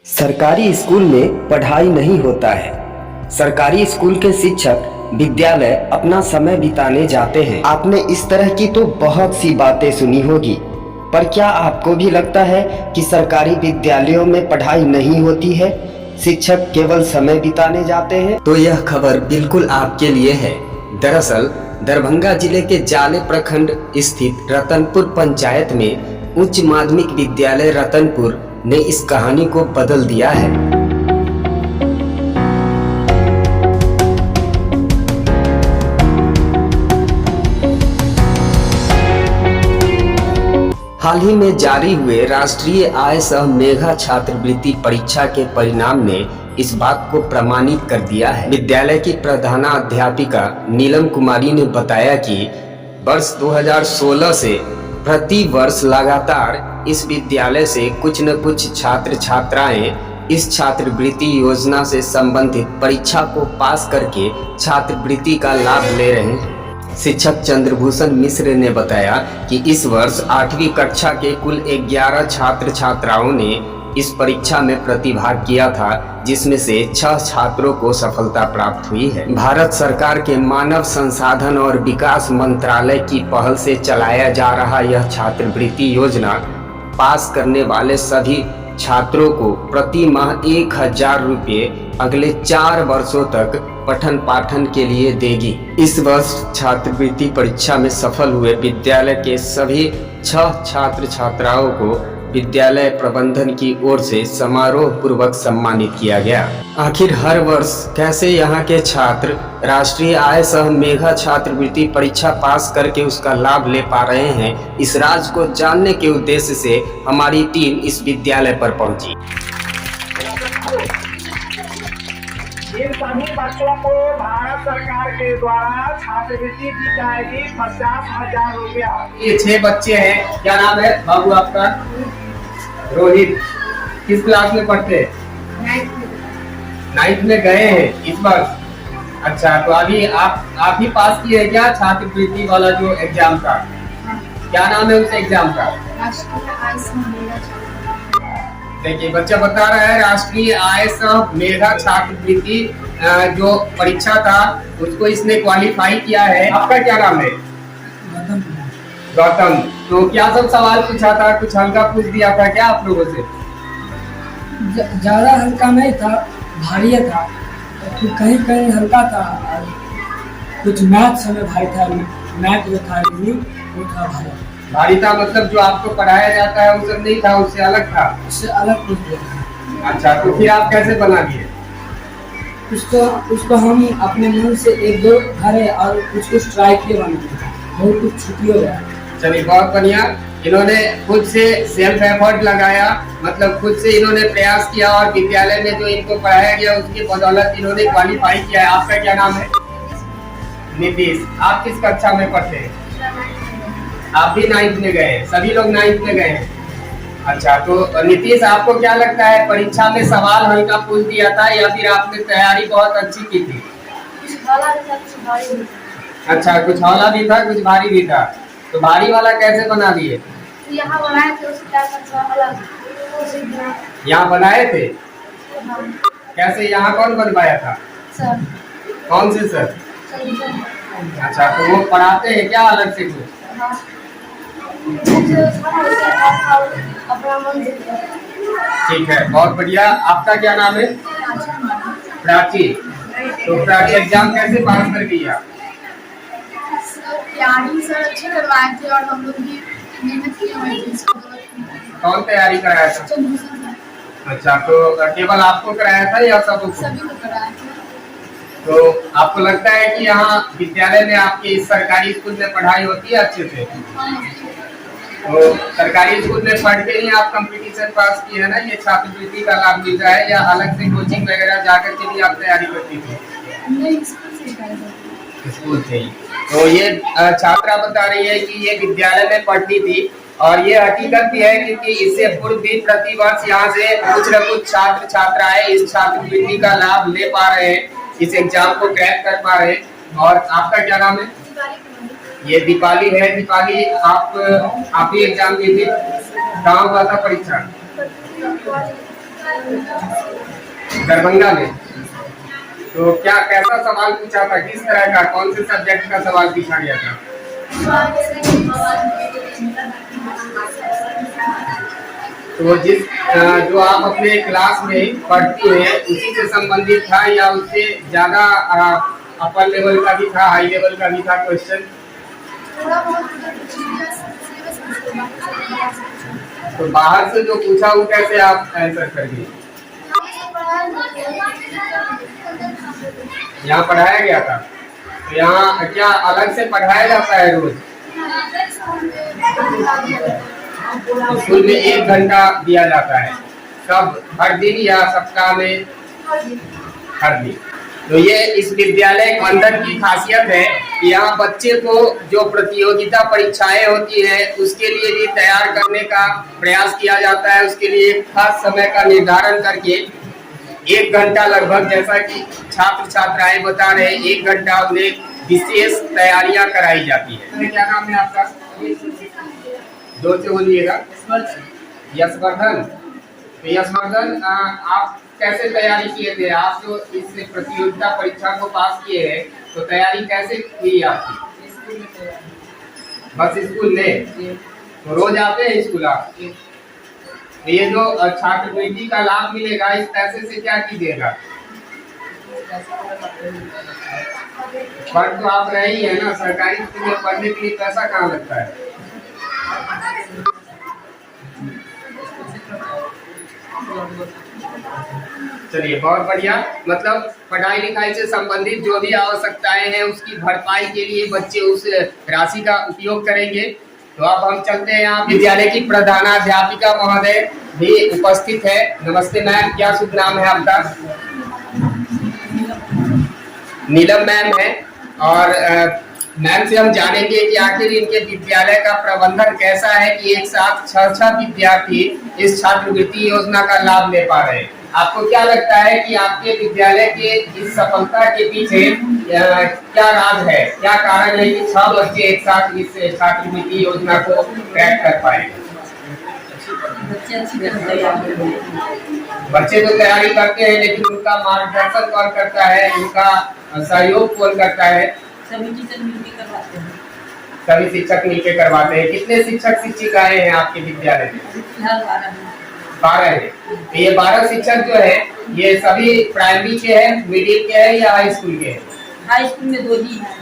सरकारी स्कूल में पढ़ाई नहीं होता है। सरकारी स्कूल के शिक्षक विद्यालय अपना समय बिताने जाते हैं। आपने इस तरह की तो बहुत सी बातें सुनी होगी, पर क्या आपको भी लगता है कि सरकारी विद्यालयों में पढ़ाई नहीं होती है, शिक्षक केवल समय बिताने जाते हैं? तो यह खबर बिल्कुल आपके लिए है। दरअसल दरभंगा जिले के जाले प्रखंड स्थित रतनपुर पंचायत में उच्च माध्यमिक विद्यालय रतनपुर ने इस कहानी को बदल दिया है। हाल ही में जारी हुए राष्ट्रीय आय सह मेधा छात्रवृत्ति परीक्षा के परिणाम ने इस बात को प्रमाणित कर दिया है। विद्यालय की प्रधानाध्यापिका नीलम कुमारी ने बताया कि वर्ष 2016 से प्रति वर्ष लगातार इस विद्यालय से कुछ न कुछ छात्र छात्राएं इस छात्रवृत्ति योजना से संबंधित परीक्षा को पास करके छात्रवृत्ति का लाभ ले रहे हैं। शिक्षक चंद्रभूषण मिश्र ने बताया कि इस वर्ष 8वीं कक्षा के कुल 11 छात्र छात्राओं ने इस परीक्षा में प्रतिभाग किया था, जिसमें से 6 छात्रों को सफलता प्राप्त हुई है। भारत सरकार के मानव संसाधन और विकास मंत्रालय की पहल से चलाया जा रहा यह छात्रवृत्ति योजना पास करने वाले सभी छात्रों को प्रति माह 1000 रुपये अगले 4 वर्षों तक पठन पाठन के लिए देगी। इस वर्ष छात्रवृत्ति परीक्षा में सफल हुए विद्यालय के सभी 6 छात्र छात्राओं को विद्यालय प्रबंधन की ओर से समारोह पूर्वक सम्मानित किया गया। आखिर हर वर्ष कैसे यहाँ के छात्र राष्ट्रीय आय सह मेधा छात्रवृत्ति परीक्षा पास करके उसका लाभ ले पा रहे हैं, इस राज को जानने के उद्देश्य से हमारी टीम इस विद्यालय पर पहुंची। इन सभी बच्चों को भारत सरकार के द्वारा छात्रवृत्ति दी जाएगी 50,000 रुपया। ये 6 बच्चे हैं। क्या नाम है बाबू आपका? रोहित। किस क्लास में पढ़ते हैं? 9th में गए हैं इस वर्ष। अच्छा, तो अभी आप ही पास किए हैं क्या छात्रवृत्ति वाला जो एग्जाम था? क्या नाम है उस एग्जाम का? देखिए, बच्चा बता रहा है राष्ट्रीय आय सह मेधा छात्रवृत्ति जो परीक्षा था उसको इसने क्वालिफाई किया है। आपका क्या नाम है? गौतम। तो क्या सब सवाल पूछा था? कुछ हल्का पूछ दिया था क्या आप लोगों से? ज्यादा हल्का नहीं था, भारी था, तो कहीं कहीं हल्का था। कुछ मैथ समय भारी था, मैथ जो था वो था भारी था। मतलब जो आपको पढ़ाया जाता है वो सब नहीं था, उससे अलग था? उससे अलग पूछ दिया। अच्छा, तो फिर आप कैसे बना दिए? उसको हम अपने मन से 1-2 भरे और कुछ ट्राई किए बना दिया, बहुत कुछ छुट्टी हो गया। चलिए, बहुत बढ़िया। इन्होंने खुद से सेल्फ एफर्ट लगाया, मतलब खुद से इन्होंने प्रयास किया और विद्यालय में जो इनको पढ़ाया गया उसकी बदौलत इन्होंने क्वालिफाई किया है। आपका क्या नाम है? नीतीश। आप किस कक्षा में पढ़ते हैं? आप भी 9th में गए हैं? सभी लोग 9th में गए हैं। अच्छा, तो नीतीश आपको क्या लगता है परीक्षा में सवाल हल्का पूछ दिया था या फिर आपने तैयारी बहुत अच्छी की थी? अच्छा, कुछ हौला भी था, कुछ भारी भी था। तो भारी वाला कैसे बना दिए? यहाँ बनाए थे, यहाँ बनाए थे? कैसे? यहाँ कौन बनवाया था? सर। कौन से सर? अच्छा, तो वो पढ़ाते हैं क्या अलग से कुछ? हाँ। अपना मन से। ठीक है, बहुत बढ़िया। आपका क्या नाम है? प्राची। तो प्राची, एग्जाम कैसे पास कर गई आप? तैयारी सर अच्छे करवाए थे और हम लोग भी मेहनत किए हुए थे। कौन तैयारी कराया था? अच्छा, तो केवल आपको कराया था या सबको? सभी को कराया था। तो आपको लगता है कि यहाँ विद्यालय में आपके इस सरकारी स्कूल में पढ़ाई होती है अच्छे से? तो सरकारी स्कूल में पढ़ के ही आप कंपटीशन पास किए है ना, ये छात्रवृत्ति का लाभ मिल रहा है या अलग से कोचिंग वगैरह जाकर के भी आप तैयारी करती थी? नहीं, स्कूल से ही। तो ये छात्रा बता रही है कि ये विद्यालय में पढ़ती थी और ये हकीकत भी है क्योंकि इससे पूर्व भी प्रति वर्ष यहाँ से कुछ न कुछ छात्र छात्राएं इस छात्रवृत्ति का लाभ ले पा रहे हैं, इस एग्जाम को क्रैक कर पा रहे हैं। और आपका क्या नाम है? ये दीपाली है। दीपाली, आप ही एग्जाम दी थी? कहाँ हुआ था परीक्षा? दरभंगा में। तो क्या कैसा सवाल पूछा था, किस तरह का, कौन से सब्जेक्ट का सवाल पूछा गया था? तो जो आप अपने क्लास में पढ़ती हैं उसी से संबंधित था या उससे ज्यादा अपर लेवल का भी था, हाई लेवल का भी था क्वेश्चन? तो बाहर से जो पूछा वो कैसे आप आंसर कर दिए? यहाँ पढ़ाया गया था, तो यहाँ क्या अलग से पढ़ाया जाता है रोज? स्कूल में 1 घंटा दिया जाता है, कब, हर दिन या सप्ताह में? हर दिन। तो ये इस विद्यालय मंडल की खासियत है कि यहाँ बच्चे को जो प्रतियोगिता परीक्षाएं होती है उसके लिए भी तैयार करने का प्रयास किया जाता है। उसके लिए एक खास समय का निर्धारण करके 1 घंटा लगभग, जैसा कि छात्र छात्राएं बता रहे हैं, 1 घंटा उन्हें विशेष तैयारियां कराई जाती है। क्या नाम है आपका? जोर से बोलिएगा। यशवर्धन। तो यशवर्धन, आप कैसे तैयारी किए थे? आप जो इस प्रतियोगिता परीक्षा को पास किए हैं तो तैयारी कैसे की आपकी? बस स्कूल में? तो रोज आते हैं स्कूल आप? तो ये जो छात्रवृत्ति का लाभ मिलेगा, इस पैसे से क्या कीजिएगा? पढ़ तो आप रहे ही है ना, सरकारी स्कूल में पढ़ने के लिए पैसा कहाँ लगता है? चलिए, बहुत बढ़िया। मतलब पढ़ाई लिखाई से संबंधित जो भी आवश्यकताएं हैं उसकी भरपाई के लिए बच्चे उस राशि का उपयोग करेंगे। तो अब हम चलते हैं, यहाँ विद्यालय की प्रधानाध्यापिका महोदय भी उपस्थित है। नमस्ते मैम, क्या शुभ नाम है आपका? नीलम मैम है। और मैम से हम जानेंगे कि आखिर इनके विद्यालय का प्रबंधन कैसा है कि एक साथ 6 विद्यार्थी इस छात्रवृत्ति योजना का लाभ ले पा रहे हैं। आपको क्या लगता है कि आपके विद्यालय के इस सफलता के पीछे क्या राज है, क्या कारण है कि 6 बच्चे एक साथ इस छात्रवृत्ति योजना को क्रैक कर पाए? बच्चे तो तैयारी करते हैं, लेकिन उनका मार्गदर्शन कौन करता है, उनका सहयोग कौन करता है? सभी टीचर मिलकर करवाते हैं। सभी शिक्षक मिलकर करवाते हैं। कितने शिक्षक शिक्षिकाएं हैं आपके विद्यालय में? 12 है। तो ये 12 शिक्षक जो है ये सभी प्राइमरी के हैं, मिडिल के हैं या हाई स्कूल के हैं? हाई स्कूल में 2 ही हैं।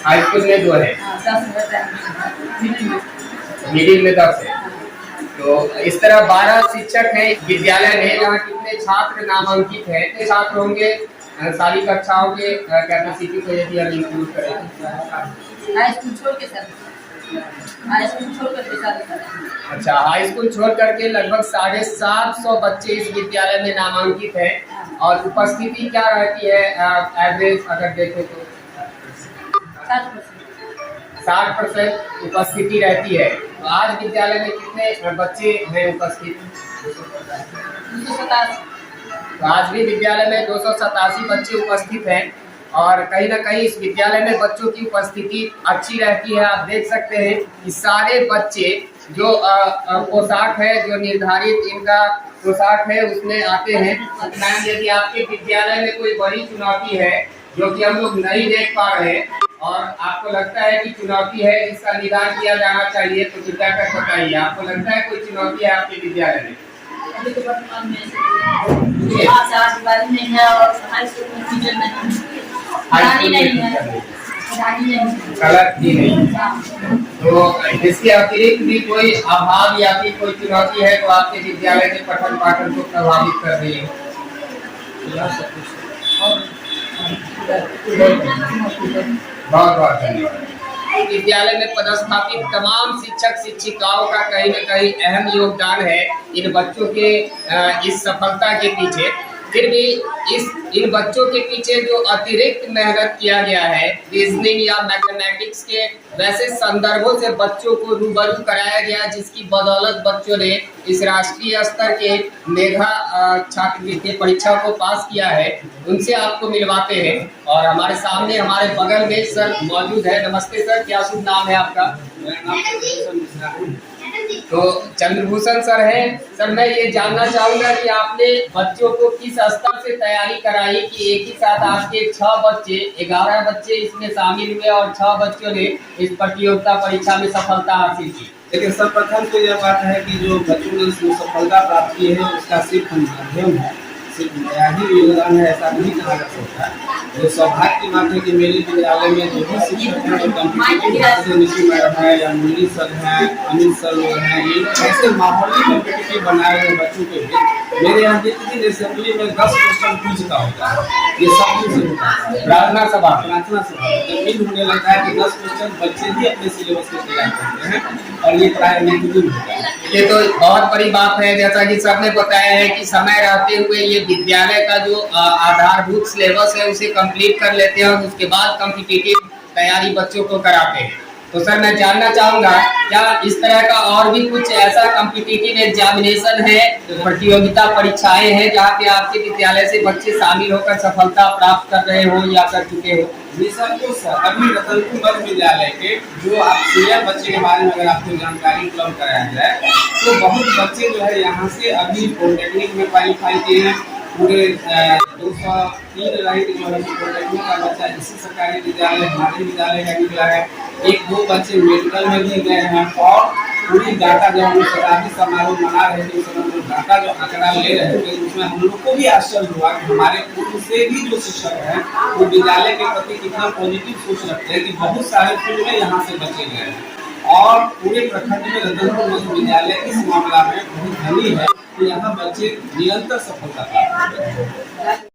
हाई स्कूल में 2 है। 10 मिडिल में 10 है। तो इस तरह 12 शिक्षक हैं विद्यालय में। यहाँ कितने छात्र नामांकित हैं? कितने छात्र होंगे सारी कक्षाओं के कैपेसिटी को यदि हम इंक्लूड करें? हाई स्कूल छोड़ के सर, हाई स्कूल छोड़ करके सारे। अच्छा, हाई स्कूल छोड़ करके लगभग 750 बच्चे इस विद्यालय में नामांकित हैं। और उपस्थिति क्या रहती है एवरेज अगर देखें तो? 60% उपस्थिति रहती है। तो आज विद्यालय में कितने बच्चे हैं उपस्थित? 287। तो आज भी विद्यालय में 287 बच्चे उपस्थित हैं। और कहीं ना कहीं इस विद्यालय में बच्चों की उपस्थिति अच्छी रहती है। आप देख सकते हैं कि सारे बच्चे जो पोशाक है, जो निर्धारित इनका पोशाक है उसमें आते हैं। मैम, यदि आपके विद्यालय में कोई बड़ी चुनौती है जो कि हम लोग नहीं देख पा रहे हैं और आपको लगता है कि चुनौती है जिसका निदान किया जाना चाहिए, तो कृपया कर बताइए। आपको लगता है कोई चुनौती है आपके विद्यालय में? अभी तो वर्तमान में आज नहीं है और हाई स्कूल में टीचर नहीं है, गलत ही नहीं। तो इसके अतिरिक्त भी कोई अभाव या फिर कोई चुनौती है तो आपके विद्यालय के पठन पाठन को प्रभावित कर रही है? बहुत बहुत धन्यवाद। विद्यालय में पदस्थापित तमाम शिक्षक शिक्षिकाओं का कहीं न कहीं अहम योगदान है इन बच्चों के इस सफलता के पीछे। फिर भी इन बच्चों के पीछे जो अतिरिक्त मेहनत किया गया है, रीजनिंग या मैथमेटिक्स के वैसे संदर्भों से बच्चों को रूबरू कराया गया, जिसकी बदौलत बच्चों ने इस राष्ट्रीय स्तर के मेधा छात्रवृत्ति परीक्षा को पास किया है। उनसे आपको मिलवाते हैं। और हमारे सामने हमारे बगल में सर मौजूद है। नमस्ते सर, क्या शुभ नाम है आपका? तो चंद्रभूषण सर है। सर मैं ये जानना चाहूंगा कि आपने बच्चों को किस स्तर से तैयारी कराई कि एक ही साथ आपके 6 बच्चे 11 बच्चे इसमें शामिल हुए और 6 बच्चों ने इस प्रतियोगिता परीक्षा में सफलता हासिल की। लेकिन सर्वप्रथम तो यह बात है कि जो बच्चों ने इसमें सफलता प्राप्त की है उसका सिर्फ माध्यम है, सिर्फ मेरा ही योगदान है ऐसा नहीं कहा जा सकता। जो सौभाग्य की बात है कि मेरे विद्यालय में जो भी शिक्षक हैं वो कम्पिटिटिव निशि मैडम है या नीली सर हैं, अनिल सर लोग हैं, ये ऐसे माहौली कम्पिटिटिव बनाए हुए बच्चों के बीच मेरे यहाँ जितनी असेंबली में 10 क्वेश्चन पूछ का होता है, ये सब कुछ होता है। प्रार्थना सभा जब इन होने लगता है कि 10 क्वेश्चन बच्चे ही अपने सिलेबस में तैयार करते हैं और ये प्राय नितिन होता है। ये तो बहुत बड़ी बात है, जैसा कि सर ने बताया है कि समय रहते हुए ये विद्यालय का जो आधारभूत सिलेबस है उसे कंप्लीट कर लेते हैं और उसके बाद कॉम्पिटिटिव तैयारी बच्चों को कराते हैं। तो सर मैं जानना चाहूंगा क्या इस तरह का और भी कुछ ऐसा कॉम्पिटिटिव एग्जामिनेशन है, प्रतियोगिता परीक्षाएं हैं जहाँ पे आपके विद्यालय से बच्चे शामिल होकर सफलता प्राप्त कर रहे हो या कर चुके हो? जी सर, तो सर अभी रतनपुर मध्य विद्यालय के जो आप सीनियर बच्चे के बारे में अगर आपको जानकारी उपलब्ध कराया जाए तो बहुत बच्चे जो है यहाँ से अभी पॉलिटेक्निक में क्वालिफाई किए हैं। पूरे 203 रैंक जो है पॉलिटेक्निक का बच्चा इसी सरकारी विद्यालय हमारे विद्यालय का निकला है। 1-2 बच्चे मेडिकल में भी गए हैं और पूरी डाटा जब हम शताब्दी समारोह मना रहे थे उस समय हम डाटा जो आंकड़ा ले रहे थे उसमें हम लोग को भी आश्चर्य हुआ कि हमारे पूर्व से भी जो शिक्षक हैं वो विद्यालय के प्रति कितना पॉजिटिव सोच रखते हैं कि बहुत सारे फील्ड में यहाँ से बचे गए हैं और पूरे प्रखंड में रतनपुर विद्यालय इस मामला में बहुत धनी है कि यहाँ बच्चे निरंतर सफलता प्राप्त कर रहे हैं।